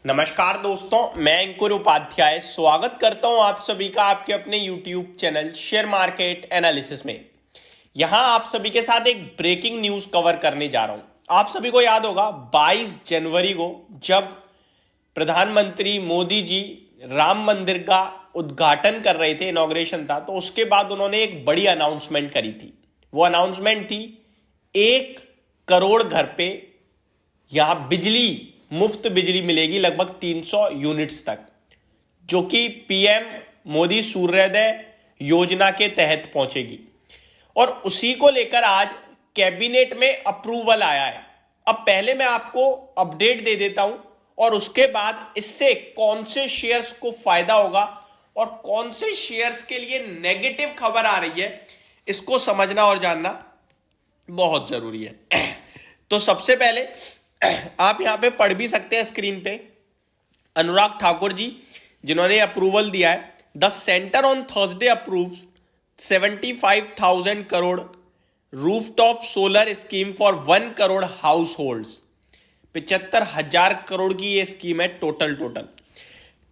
नमस्कार दोस्तों, मैं अंकुर उपाध्याय स्वागत करता हूं आप सभी का आपके अपने YouTube channel share market analysis में। यहां आप सभी के साथ एक ब्रेकिंग न्यूज कवर करने जा रहा हूं। आप सभी को याद होगा 22 जनवरी को जब प्रधानमंत्री मोदी जी राम मंदिर का उद्घाटन कर रहे थे, इनॉग्रेशन था, तो उसके बाद उन्होंने एक बड़ी अनाउंसमेंट करी थी। वो अनाउंसमेंट थी 1 करोड़ घर पे यहां बिजली, मुफ्त बिजली मिलेगी लगभग 300 यूनिट्स तक, जो कि पीएम मोदी सूर्योदय योजना के तहत पहुंचेगी। और उसी को लेकर आज कैबिनेट में अप्रूवल आया है। अब पहले मैं आपको अपडेट दे देता हूं और उसके बाद इससे कौन से शेयर्स को फायदा होगा और कौन से शेयर्स के लिए नेगेटिव खबर आ रही है, इसको समझना और जानना बहुत जरूरी है। तो सबसे पहले आप यहां पे पढ़ भी सकते हैं स्क्रीन पे, अनुराग ठाकुर जी जिन्होंने अप्रूवल दिया है। The centre on Thursday approve 75,000 crore rooftop solar scheme for 1 crore household. 75,000 crore की ये स्कीम है total.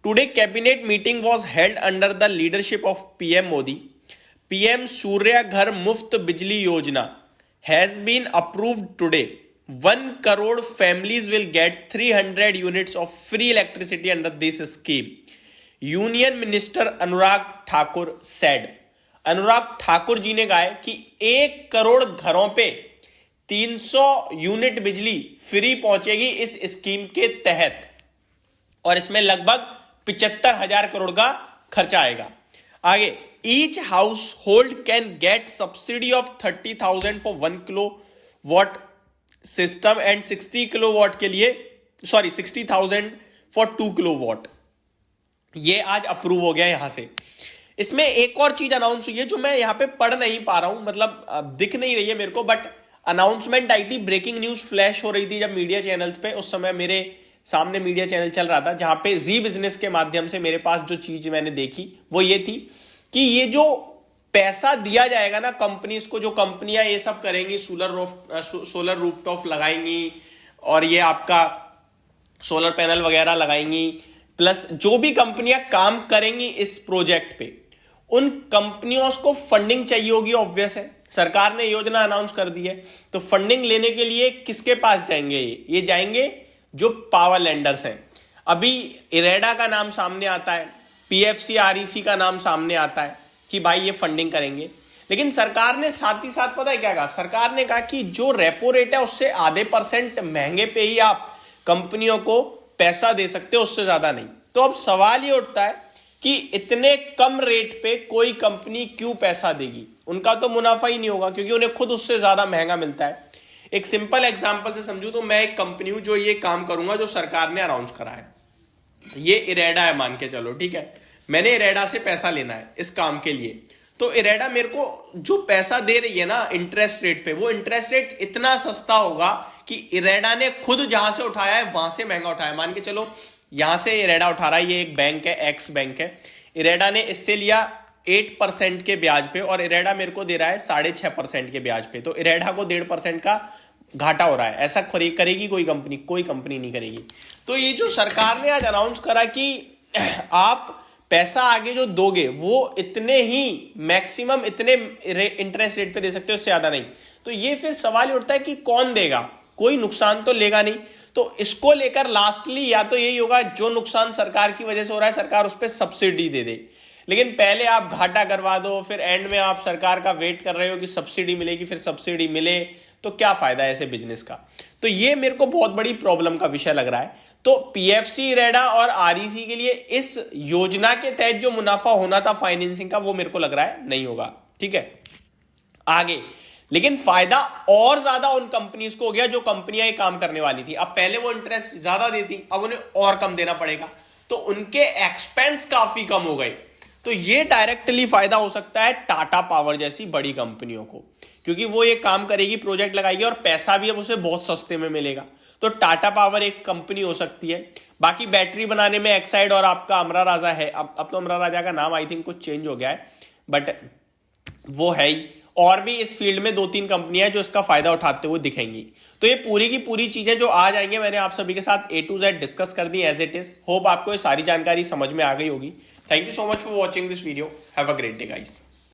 Today cabinet meeting was held under the leadership of PM Modi. PM Surya Ghar Muft Bijli Yojana has been approved today. 1 crore families will get 300 units of free electricity under this scheme. Union Minister Anurag Thakur said. Anurag Thakur ji ने कहा है कि 1 करोड़ घरों पे 300 unit बिजली free पहुंचेगी इस scheme के तहत, और इसमें लगभग 75,000 करोड़ का खर्चा आएगा। आगे, each house hold can get subsidy of 30,000 for 1 kilowatt system and 60 kilowatt के लिए 60,000 फॉर 2 किलोवाट। ये आज अप्रूव हो गया यहां से। इसमें एक और चीज अनाउंस हुई है जो मैं यहां पे पढ़ नहीं पा रहा हूं, मतलब दिख नहीं रही है मेरे को, बट अनाउंसमेंट आई थी, ब्रेकिंग न्यूज फ्लैश हो रही थी जब मीडिया चैनल्स पे। उस समय मेरे सामने मीडिया चैनल चल रहा था जहां पे जी बिजनेस के माध्यम से मेरे पास जो चीज मैंने देखी वो ये थी कि ये जो पैसा दिया जाएगा ना कंपनीज को, जो कंपनियां ये सब करेंगी, सोलर रूफटॉप लगाएंगी और ये आपका सोलर पैनल वगैरह लगाएंगी, प्लस जो भी कंपनियां काम करेंगी इस प्रोजेक्ट पे, उन कंपनियों को फंडिंग चाहिए होगी। ऑब्वियस है, सरकार ने योजना अनाउंस कर दी है, तो फंडिंग लेने के लिए किसके पास जाएंगे? ये जाएंगे जो पावर लेंडर्स हैं। अभी इरेडा का नाम सामने आता है, पीएफसी आरईसी का नाम सामने आता है कि भाई ये फंडिंग करेंगे। लेकिन सरकार ने साथ ही साथ पता है क्या कहा? सरकार ने कहा कि जो रेपो रेट है उससे आधे % महंगे पे ही आप कंपनियों को पैसा दे सकते हो, उससे ज्यादा नहीं। तो अब सवाल ये उठता है कि इतने कम रेट पे कोई कंपनी क्यों पैसा देगी? उनका तो मुनाफा ही नहीं होगा क्योंकि उन्हें खुद उससे ज्यादा महंगा मिलता है। एक सिंपल एग्जाम्पल से समझू तो मैं एक कंपनी हूं जो ये काम करूंगा जो सरकार ने अनाउंस करा है। ये इरेडा है मान के चलो, ठीक है, मैंने इरेडा से पैसा लेना है इस काम के लिए। तो इरेडा मेरे को जो पैसा दे रही है ना इंटरेस्ट रेट पे, वो इंटरेस्ट रेट इतना सस्ता होगा कि इरेडा ने खुद जहां से उठाया है वहां से महंगा उठाया। मान के चलो यहां से इरेडा उठा रहा है, ये एक बैंक है, एक्स बैंक है, इरेडा ने इससे लिया 8% के ब्याज पे और इरेडा मेरे को दे रहा है 6.5% के ब्याज पे। तो इरेडा को 1.5% का घाटा हो रहा है। ऐसा करेगी कोई कंपनी? कोई कंपनी नहीं करेगी। तो ये जो सरकार ने आज अनाउंस करा कि आप पैसा आगे जो दोगे वो इतने ही मैक्सिमम इतने इंटरेस्ट रेट पे दे सकते हो, उससे ज्यादा नहीं। तो ये फिर सवाल उठता है कि कौन देगा? कोई नुकसान तो लेगा नहीं। तो इसको लेकर लास्टली या तो यही होगा जो नुकसान सरकार की वजह से हो रहा है सरकार उस पर सब्सिडी दे दे। लेकिन पहले आप घाटा करवा दो, फिर एंड में आप सरकार का वेट कर रहे हो कि सब्सिडी मिलेगी, फिर सब्सिडी मिले तो क्या फायदा है ऐसे बिजनेस का? तो ये मेरे को बहुत बड़ी प्रॉब्लम का विषय लग रहा है। तो पीएफसी, इरेडा और आरईसी के लिए इस योजना के तहत जो मुनाफा होना था फाइनेंसिंग का, वो मेरे को लग रहा है नहीं होगा। ठीक है, आगे लेकिन फायदा और ज्यादा उन कंपनीज को हो गया जो कंपनियां ये काम करने वाली थी। अब पहले वो इंटरेस्ट ज्यादा देती, अब उन्हें और कम देना पड़ेगा, तो उनके एक्सपेंस काफी कम हो गए। तो ये डायरेक्टली फायदा हो सकता है टाटा पावर जैसी बड़ी कंपनियों को, क्योंकि वो ये काम करेगी, प्रोजेक्ट लगाएगी और पैसा भी अब उसे बहुत सस्ते में मिलेगा। तो टाटा पावर एक कंपनी हो सकती है। बाकी बैटरी बनाने में एक्साइड और आपका अमरा राजा है। अब तो अमरा राजा का नाम आई थिंक कुछ चेंज हो गया है, बट वो है ही। और भी इस फील्ड में 2-3 कंपनियां जो इसका फायदा उठाते हुए दिखेंगी। तो ये पूरी की पूरी चीजें जो आ जाएंगे मैंने आप सभी के साथ A to Z डिस्कस कर दी एज इट इज। होप आपको ये सारी जानकारी समझ में आ गई होगी। Thank you so much for watching this video. Have a great day guys.